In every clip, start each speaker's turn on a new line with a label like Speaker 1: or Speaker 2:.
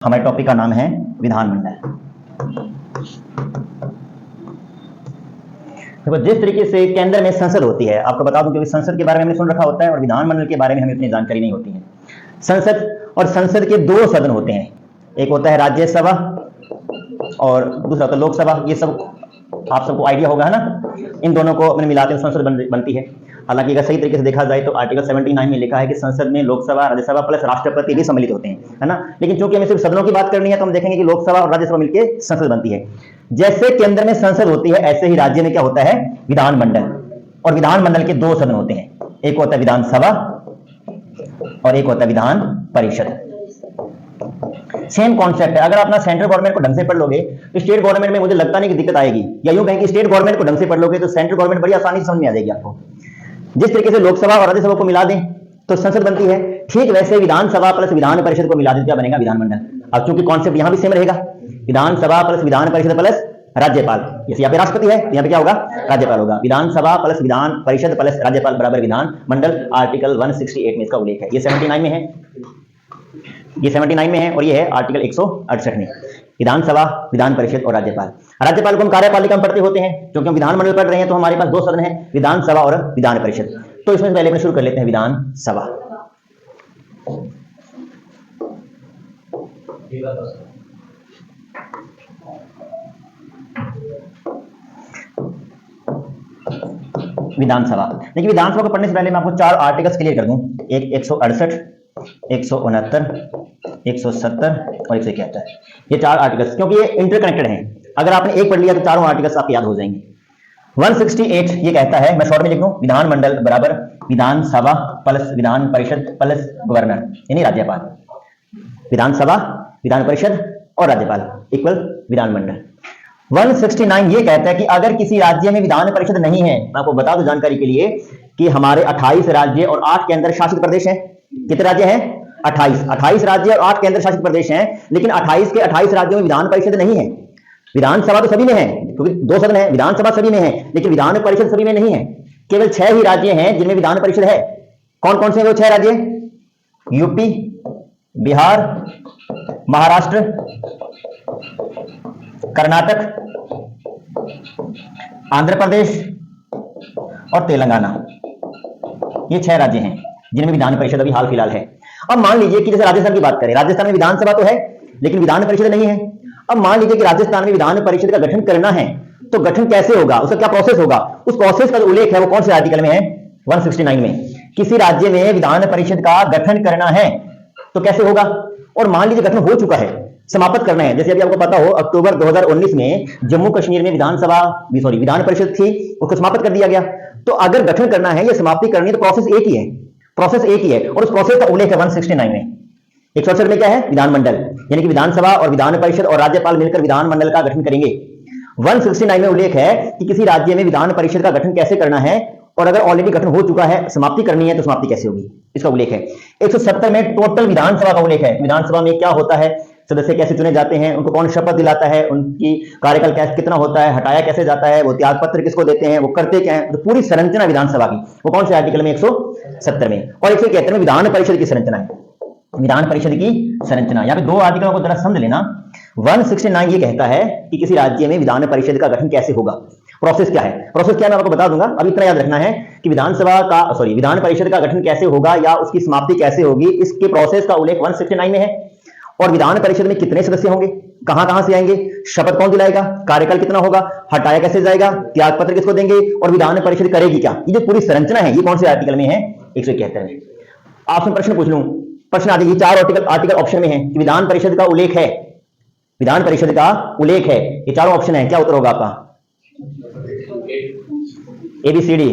Speaker 1: हमारे टॉपिक का नाम है विधानमंडल। देखो, जिस तरीके से केंद्र में संसद होती है, आपको बता दूं क्योंकि संसद के बारे में हमने सुन रखा होता है और विधानमंडल के बारे में हमें इतनी जानकारी नहीं होती है। संसद और संसद के दो सदन होते हैं, एक होता है राज्यसभा और दूसरा होता है लोकसभा। ये सब आप सबको आइडिया होगा, है ना। इन दोनों को अपने मिलाते हैं संसद बनती है। हालांकि अगर सही तरीके से देखा जाए तो आर्टिकल 79 में लिखा है कि संसद में लोकसभा, राज्यसभा प्लस राष्ट्रपति भी सम्मिलित होते हैं, है ना। लेकिन चूंकि हमें सिर्फ सदनों की बात करनी है तो हम देखेंगे कि लोकसभा और राज्यसभा मिलकर संसद बनती है। जैसे केंद्र में संसद होती है, ऐसे ही राज्य में क्या होता है, विधानमंडल। और विधानमंडल के दो सदन होते हैं, एक होता है विधानसभा और एक होता है विधान परिषद। सेम कॉन्सेप्ट है। अगर आप ना सेंट्रल गवर्नमेंट को ढंग से पढ़ लोगे तो स्टेट गवर्नमेंट में मुझे लगता नहीं कि दिक्कत आएगी, या यूं कहें कि स्टेट गवर्नमेंट को ढंग से पढ़ लोगे तो सेंट्रल गवर्नमेंट बड़ी आसानी से समझ में आ जाएगी आपको। जिस तरीके से लोकसभा और राज्यसभा को मिला दें तो संसद बनती है, ठीक वैसे विधानसभा प्लस विधान परिषद को मिला दें क्या बनेगा, विधानमंडल। अब चूंकि कॉन्सेप्ट यहां भी सेम रहेगा, विधानसभा प्लस विधान परिषद प्लस राज्यपाल। जैसे यहाँ पे राष्ट्रपति है, यहाँ पे क्या होगा, राज्यपाल होगा। विधानसभा प्लस विधान परिषद प्लस राज्यपाल बराबर विधानमंडल। आर्टिकल 168 में इसका उल्लेख है। ये 79 में है, ये 79 में है और ये है आर्टिकल 168 में। विधानसभा, विधान परिषद और राज्यपाल। राज्यपाल को हम कार्यपालिका में पढ़ते होते हैं, क्योंकि हम विधानमंडल पढ़ रहे हैं तो हमारे पास दो सदन हैं, विधानसभा और विधान परिषद। तो इसमें से पहले अपने शुरू कर लेते हैं विधानसभा। विधानसभा। देखिए, विधानसभा को पढ़ने से पहले मैं आपको चार आर्टिकल्स क्लियर कर दूं। एक 168, 169, 170 और 171। ये चार आर्टिकल्स, क्योंकि ये इंटरकनेक्टेड हैं। अगर आपने एक पढ़ लिया तो चारों आर्टिकल्स आपके याद हो जाएंगे। 168 ये कहता है, मैं शॉर्ट में लिख दूं, विधानमंडल बराबर विधानसभा plus Vidhan Parishad plus governor यानी राज्यपाल। विधानसभा, विधान परिषद और राज्यपाल इक्वल विधानमंडल। 169 ये कहता है कि अगर किसी राज्य में विधान परिषद नहीं है, मैं आपको बता दूं जानकारी के लिए कि हमारे 28 राज्य और 8 केंद्र शासित प्रदेश हैं। कितने राज्य हैं, 28 राज्य और 8 केंद्र शासित प्रदेश हैं। लेकिन 28 के 28 राज्यों में विधान परिषद नहीं है। विधानसभा तो सभी में है, क्योंकि दो सदन है, विधानसभा सभी में है, लेकिन विधान परिषद सभी में नहीं है। केवल 6 ही राज्य हैं जिनमें विधान परिषद है। कौन कौन से हैं वो 6 राज्य, यूपी, बिहार, महाराष्ट्र, कर्नाटक, आंध्र प्रदेश और तेलंगाना। ये 6 राज्य हैं जिनमें विधान परिषद अभी हाल फिलहाल है। अब मान लीजिए कि जैसे राजस्थान की बात करें, राजस्थान में विधानसभा तो है लेकिन विधान परिषद नहीं है। अब मान लीजिए कि राजस्थान में विधान परिषद का गठन करना है, तो गठन कैसे होगा, उसका क्या प्रोसेस होगा, उस प्रोसेस का उल्लेख है वो कौन से आर्टिकल में है, 169 में। किसी राज्य में विधान परिषद का गठन करना है तो कैसे होगा, और मान लीजिए गठन हो चुका है, समाप्त करना है। जैसे अभी आपको पता हो अक्टूबर 2019 में जम्मू कश्मीर में विधान परिषद थी, उसको समाप्त कर दिया गया। तो अगर गठन करना है या समाप्ति करनी है तो प्रोसेस एक ही है, और उस प्रोसेस का उल्लेख है 169 में। 168 में क्या है, विधानमंडल, यानी कि विधानसभा और विधान परिषद और राज्यपाल मिलकर विधानमंडल का गठन करेंगे। 169 में उल्लेख है कि किसी राज्य में विधान परिषद का गठन कैसे करना है, और अगर ऑलरेडी गठन हो चुका है, समाप्ति करनी है तो समाप्ति कैसे होगी, इसका उल्लेख है। 170 में टोटल विधानसभा का उल्लेख है। विधानसभा में क्या होता है, सदस्य कैसे चुने जाते हैं, उनको कौन शपथ दिलाता है, उनकी कार्यकाल कितना होता है, हटाया कैसे जाता है, वो त्याग पत्र किसको देते हैं, वो करते क्या है, तो पूरी संरचना विधानसभा की वो कौन से आर्टिकल में, 170 में। और 171 में विधान परिषद की संरचना है, विधान परिषद की संरचना। यहाँ पे दो आर्टिकलों को जरा समझ लेना। 169 ये कहता है कि किसी राज्य में विधान परिषद का गठन कैसे होगा, प्रोसेस क्या है। प्रोसेस क्या है मैं आपको बता दूंगा, अभी इतना याद रखना है कि विधान परिषद का गठन कैसे होगा या उसकी समाप्ति कैसे होगी, इसके प्रोसेस का उल्लेख 169 में है। और विधान परिषद में कितने सदस्य होंगे, कहां से आएंगे, शपथ कौन दिलाएगा, कार्यकाल कितना होगा, हटाया कैसे जाएगा, त्याग पत्र किसको देंगे, और विधान परिषद करेगी क्या, ये जो पूरी संरचना है ये कौन से आर्टिकल में है, 171 में। आपसे प्रश्न पूछ लूं, प्रश्न आ जाए, 4 आर्टिकल ऑप्शन में है कि विधान परिषद का उल्लेख है, विधान परिषद का उल्लेख है, ये चारों ऑप्शन है, क्या उत्तर होगा आपका, ABCD,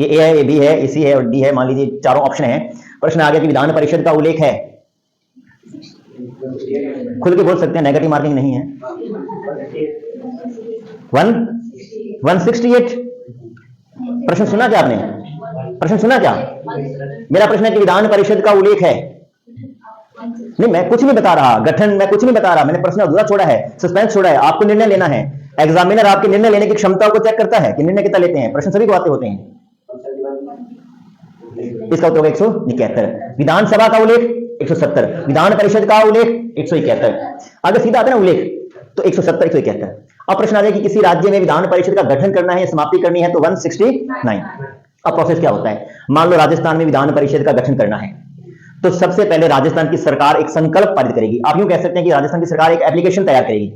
Speaker 1: ये A है, B है, C है और D है, मान लीजिए चारों ऑप्शन है। प्रश्न आ गया कि विधान परिषद का उल्लेख है, खुल के बोल सकते हैं, नेगेटिव मार्किंग नहीं है। 168 प्रश्न सुना क्या आपने, प्रश्न सुना क्या, मेरा प्रश्न है कि विधान परिषद का उल्लेख है। नहीं, मैं कुछ नहीं बता रहा, गठन मैं कुछ नहीं बता रहा, मैंने प्रश्न अधूरा छोड़ा है, सस्पेंस छोड़ा है, आपको निर्णय लेना है। एग्जामिनर आपके निर्णय लेने की क्षमता को चेक करता है कि निर्णय कितना लेते हैं, प्रश्न सभी को आते होते हैं। इसका उत्तर होगा 171। विधानसभा का उल्लेख 170, विधान परिषद का उल्लेख 171। अगर सीधा आता है ना उल्लेख तो 170 171। अब प्रश्न आ जाए कि किसी राज्य में विधान परिषद का गठन करना है या समाप्ति करनी है तो 169। अब प्रोसेस क्या होता है? मान लो राजस्थान में विधान परिषद का गठन करना है तो सबसे पहले राजस्थान की सरकार एक संकल्प पारित करेगी। आप यूं कह सकते हैं कि राजस्थान की सरकार एक एप्लीकेशन तैयार करेगी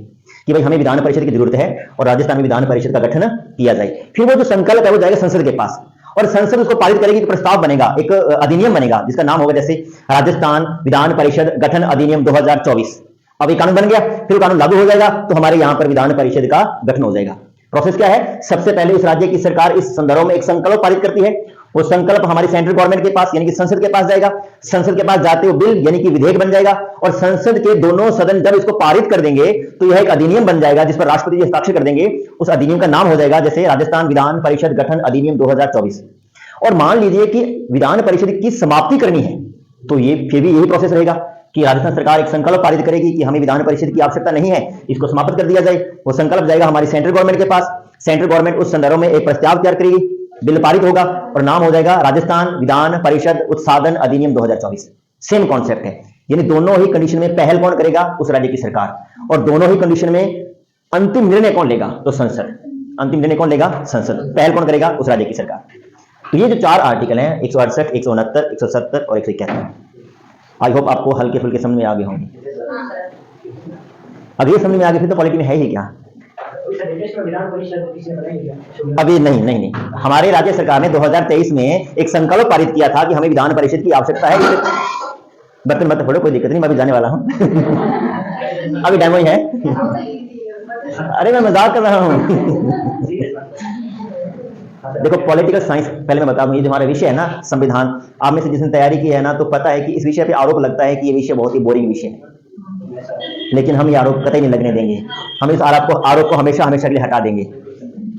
Speaker 1: कि भाई हमें विधान परिषद की जरूरत है और राजस्थान में विधान परिषद का गठन किया जाए। फिर वो जो संकल्प है वो जाएगा संसद के पास और संसद उसको पारित करेगी, तो प्रस्ताव बनेगा, एक अधिनियम बनेगा जिसका नाम होगा जैसे राजस्थान विधान परिषद गठन अधिनियम 2024। अब ये कानून बन गया, फिर कानून लागू हो जाएगा तो हमारे यहां पर विधान परिषद का गठन हो जाएगा। प्रोसेस क्या है? सबसे पहले उस राज्य की सरकार इस संदर्भ में एक संकल्प पारित करती है। वो संकल्प हमारी सेंट्रल गवर्नमेंट के पास यानी कि संसद के पास जाएगा। संसद के पास जाते हुए बिल यानी कि विधेयक बन जाएगा और संसद के दोनों सदन जब इसको पारित कर देंगे तो यह एक अधिनियम बन जाएगा जिस पर राष्ट्रपति जी हस्ताक्षर कर देंगे। उस अधिनियम का नाम हो जाएगा जैसे राजस्थान विधान परिषद गठन अधिनियम 2024। और मान लीजिए कि विधान परिषद की समाप्ति करनी है तो ये फिर भी यही प्रोसेस रहेगा कि राजस्थान सरकार एक संकल्प पारित करेगी कि हमें विधान परिषद की आवश्यकता नहीं है, इसको समाप्त कर दिया जाए। वो संकल्प जाएगा हमारी सेंट्रल गवर्नमेंट के पास। सेंट्रल गवर्नमेंट उस संदर्भ में एक प्रस्ताव तैयार करेगी, बिल पारित होगा और नाम हो जाएगा राजस्थान विधान परिषद उत्साधन अधिनियम 2024। सेम कॉन्सेप्ट है, यानी दोनों ही कंडीशन में पहल कौन करेगा? उस राज्य की सरकार। और दोनों ही कंडीशन में अंतिम निर्णय कौन लेगा? तो संसद। अंतिम निर्णय कौन लेगा? संसद। पहल कौन करेगा? उस राज्य की सरकार। तो ये जो 4 आर्टिकल हैं 168, 169, 170 और 171, आई होप आपको हल्के फुल्के समझ में आ गए होंगे। अगर ये समझ में आ गए फिर तो पॉलिटी में है ही क्या। अभी नहीं, हमारे राज्य सरकार ने 2023 में एक संकल्प पारित किया था कि हमें विधान परिषद की आवश्यकता है। बर्तन मत फोड़ो, कोई दिक्कत नहीं, मैं अभी जाने वाला हूं। अभी डेमो ही है। अरे मैं मजाक कर रहा हूं। देखो पॉलिटिकल साइंस, पहले मैं बता दूं, ये जो हमारा विषय है ना संविधान, आप में से जिसने तैयारी की है ना तो पता है कि इस विषय पे आरोप लगता है कि ये विषय बहुत ही बोरिंग विषय है, लेकिन हम ये आरोप कतई नहीं लगने देंगे। हम इस आरोप को हमेशा के लिए हटा देंगे।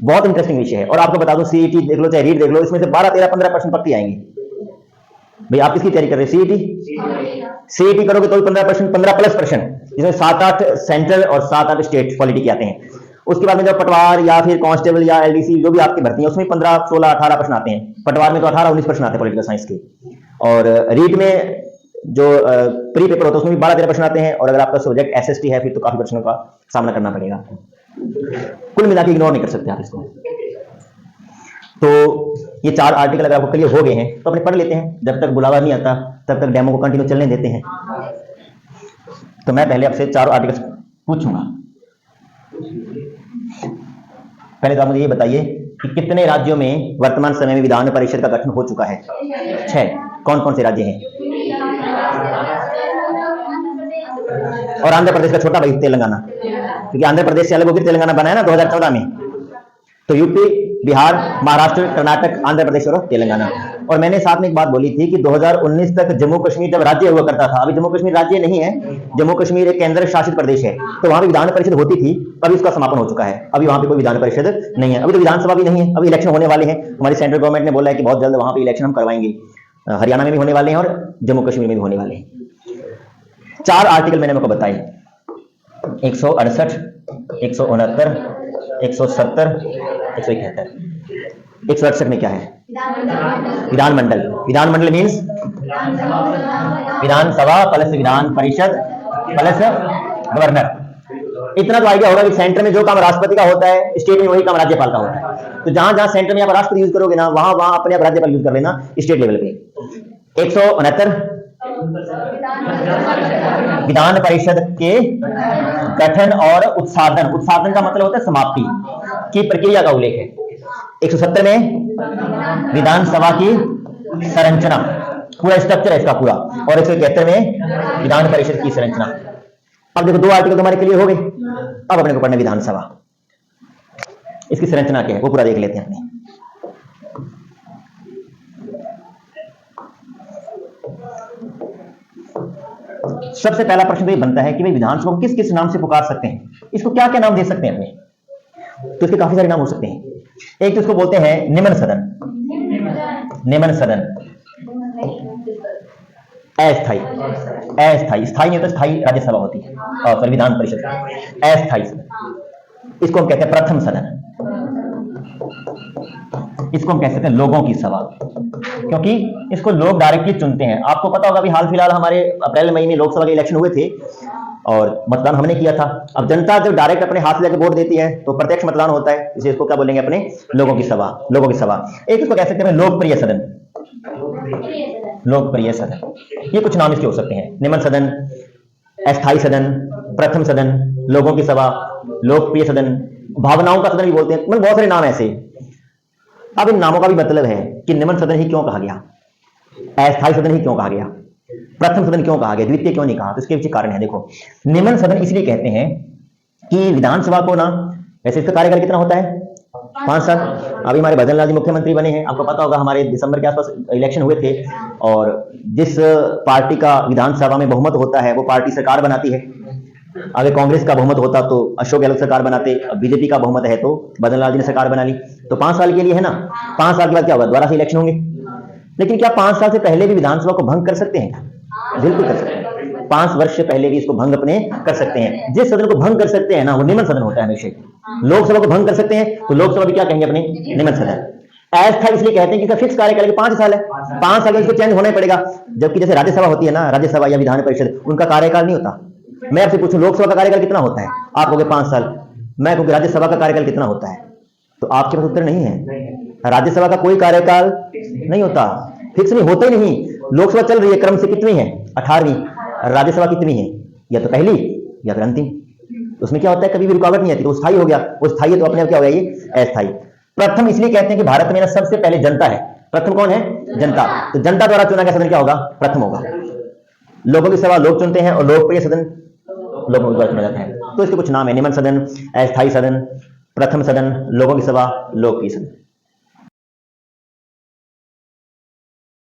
Speaker 1: बहुत इंटरेस्टिंग विषय है। और आपको बता दूं सीईटी देख लो चाहे रीट देख लो, इसमें से 12, 13, 15% पक्के आएंगे। भाई आप किसकी तैयारी कर रहे हैं? सीईटी करोगे तो 15%, 15+%, जिसमें 7-8 सेंट्रल और 7-8 स्टेट पॉलिटी के आते हैं। उसके बाद में जब पटवार या फिर कांस्टेबल या एलडीसी जो भी आपकी भर्ती है उसमें 15, 16, 18% आते हैं। पटवार में तो 18, 19% आते हैं पॉलिटिकल साइंस के। और रीट में जो प्री पेपर होता है उसमें भी 12-13% आते हैं। और अगर आपका सब्जेक्ट एसएसटी है फिर तो काफी प्रश्नों का सामना करना पड़ेगा। कुल मिला के इग्नोर नहीं कर सकते आप इसको। तो ये 4 आर्टिकल अगर आपको क्लियर हो गए हैं तो अपने पढ़ लेते हैं। जब तक बुलावा नहीं आता तब तक डेमो को कंटिन्यू चलने देते हैं। तो मैं पहले आपसे 4 आर्टिकल पूछूंगा। पहले तो आप मुझे ये बताइए कि कितने राज्यों में वर्तमान समय में विधान परिषद का गठन हो चुका है? 6। कौन कौन से राज्य हैं? और आंध्र प्रदेश का छोटा भाई तेलंगाना, क्योंकि आंध्र प्रदेश से अलग होकर तेलंगाना बना है ना 2014 में। तो यूपी, बिहार, महाराष्ट्र, कर्नाटक, आंध्र प्रदेश और तेलंगाना। और मैंने साथ में एक बात बोली थी कि 2019 तक जम्मू कश्मीर जब राज्य हुआ करता था, अभी जम्मू कश्मीर राज्य नहीं है, जम्मू कश्मीर एक केंद्र शासित प्रदेश है, तो वहां पे विधान परिषद होती थी, अभी उसका समापन हो चुका है। अभी वहां पे कोई विधान परिषद नहीं है। अभी तो विधानसभा भी नहीं है, अभी इलेक्शन होने वाले हैं। हमारी सेंट्रल गवर्नमेंट ने बोला है कि बहुत जल्द वहां पे इलेक्शन हम करवाएंगे। हरियाणा में भी होने वाले हैं और जम्मू कश्मीर में भी होने वाले हैं। 4 आर्टिकल मैंने आपको बताए, 168, 169, 170, 171। 168 में क्या है? विधानमंडल। विधानमंडल मीन्स विधानसभा plus Vidhan Parishad plus governor. इतना तो आइडिया होगा कि सेंटर में जो काम राष्ट्रपति का होता है, स्टेट में वही काम राज्यपाल का होता है। तो जहां जहां सेंटर में आप राष्ट्रपति यूज करोगे ना, वहां वहां अपने आप राज्यपाल यूज कर लेना स्टेट लेवल पे। 169 विधान परिषद के गठन और उत्साधन। उत्साधन का मतलब होता है समाप्ति की प्रक्रिया का उल्लेख है। 170 में विधानसभा की संरचना, पूरा स्ट्रक्चर है इसका पूरा। और 171 में विधान परिषद की संरचना। अब देखो 2 आर्टिकल तुम्हारे क्लियर हो गए। अब अपने को पढ़ना विधानसभा, इसकी संरचना क्या है वो पूरा देख लेते हैं अपने। सबसे पहला प्रश्न तो ये बनता है कि भाई विधानसभा को किस किस नाम से पुकार सकते हैं, इसको क्या क्या नाम दे सकते हैं अपने। तो इसके काफी सारे नाम हो सकते हैं। एक तो इसको बोलते हैं निम्न सदन, निम्न सदन, अस्थाई, अस्थाई, स्थायी नहीं होता, स्थायी राज्यसभा होती है और विधान परिषद, अस्थाई सदन। इसको हम कहते हैं प्रथम सदन, इसको हम कह सकते हैं लोगों की सभा, क्योंकि इसको लोग डायरेक्टली चुनते हैं। आपको पता होगा अभी हाल फिलहाल हमारे अप्रैल मई में लोकसभा के इलेक्शन हुए थे और मतदान हमने किया था। अब जनता जब डायरेक्ट अपने हाथ से जाकर वोट देती है तो प्रत्यक्ष मतदान होता है, इसे इसको क्या बोलेंगे अपने लोगों की सभा। लोगों की सभा, एक इसको कह सकते हैं लोकप्रिय सदन। लोकप्रिय सदन, ये कुछ नाम इसके हो सकते हैं, निमन सदन, अस्थायी सदन, प्रथम सदन, लोगों की सभा, लोकप्रिय सदन, भावनाओं का सदन भी बोलते हैं, मतलब बहुत सारे नाम ऐसे। अब इन नामों का भी मतलब है कि निमन सदन ही क्यों कहा गया, अस्थायी सदन ही क्यों कहा गया, प्रथम सदन क्यों कहा गया, द्वितीय क्यों नहीं कहा, तो इसके पीछे कारण है। देखो, निमन सदन इसलिए कहते हैं कि विधानसभा को ना, वैसे इसका कार्यकाल कितना होता है, 5 साल। अभी हमारे भजन लाल जी मुख्यमंत्री बने हैं, आपको पता होगा हमारे दिसंबर के आसपास इलेक्शन हुए थे, और जिस पार्टी का विधानसभा में बहुमत होता है वो पार्टी सरकार बनाती है। अगर कांग्रेस का बहुमत होता तो अशोक गहलोत सरकार बनाते, अब बीजेपी का बहुमत है तो भजन लाल जी ने सरकार बना ली। तो 5 साल के लिए है ना, 5 साल के बाद क्या होगा, दोबारा से इलेक्शन होंगे। लेकिन क्या 5 साल से पहले भी विधानसभा को भंग कर सकते हैं? बिल्कुल कर सकते हैं। 5 वर्ष से पहले भी इसको भंग अपने कर सकते हैं। जिस सदन को भंग कर सकते हैं ना वो निमन सदन होता है हमेशा। लोकसभा को भंग कर सकते हैं तो लोकसभा भी क्या कहेंगे अपने, निमन सदन। अस्थायी इसलिए कहते हैं कि इसका फिक्स कार्यकाल 5 साल है, 5 साल में इसको चेंज होना ही पड़ेगा। जबकि जैसे राज्यसभा होती है ना, राज्यसभा या विधान परिषद, उनका कार्यकाल नहीं होता। मैं आपसे पूछूं लोकसभा का कार्यकाल कितना होता है, आप कहोगे 5 साल, मैं कहूंगी राज्यसभा का कार्यकाल कितना होता है, तो आपके पास उत्तर नहीं है। राज्यसभा का कोई कार्यकाल नहीं होता, फिक्स नहीं, होता ही नहीं। लोकसभा चल रही है, क्रम से कितनी है, 18वीं, राज्यसभा कितनी है, या तो पहली या फिर अंतिम। उसमें क्या होता है, कभी भी रुकावट नहीं आती, तो स्थायी हो गया, वो स्थायी है तो अपने आप क्या हो गया, ये अस्थायी। प्रथम इसलिए कहते हैं कि भारत में ना सबसे पहले जनता है, प्रथम कौन है, जनता, तो जनता द्वारा चुना गया सदन क्या होगा, प्रथम होगा। लोगों की सभा लोग चुनते हैं और लोकप्रिय सदन लोगों द्वारा चुना जाता है। तो इसके कुछ नाम है, निमन सदन, अस्थायी सदन, प्रथम सदन, लोगों की सभा, लोकप्रिय सदन।